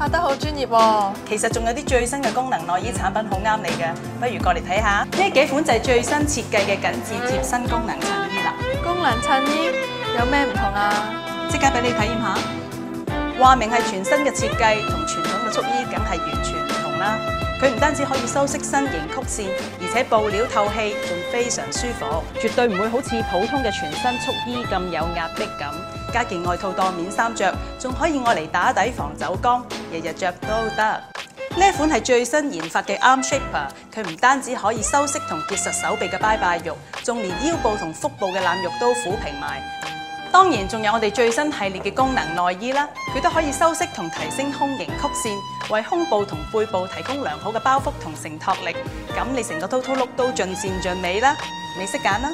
拍得好專業喎。其實仲有啲最新嘅功能內衣產品好啱你嘅，不如過嚟睇下。呢幾款就係最新設計嘅緊緻貼身功能襯衣啦。功能襯衣有咩唔同啊？即刻俾你體驗下。話明係全新嘅設計，同傳統嘅束衣梗係完全唔同啦。佢唔單止可以修飾身形曲線，而且布料透氣，仲非常舒服，絕對唔會好似普通嘅全身束衣咁有壓迫感。加件外套當面衫着，仲可以愛嚟打底防走光，日日着都得。呢款係最新研發嘅 Arm Shaper， 佢唔單止可以修飾同結實手臂嘅拜拜肉，仲連腰部同腹部嘅腩肉都撫平埋。當然仲有我哋最新系列嘅功能內衣啦，佢都可以修飾同提升胸型曲線，為胸部同背部提供良好嘅包覆同承托力。咁你成個 total look都盡善盡美啦，你識揀啦！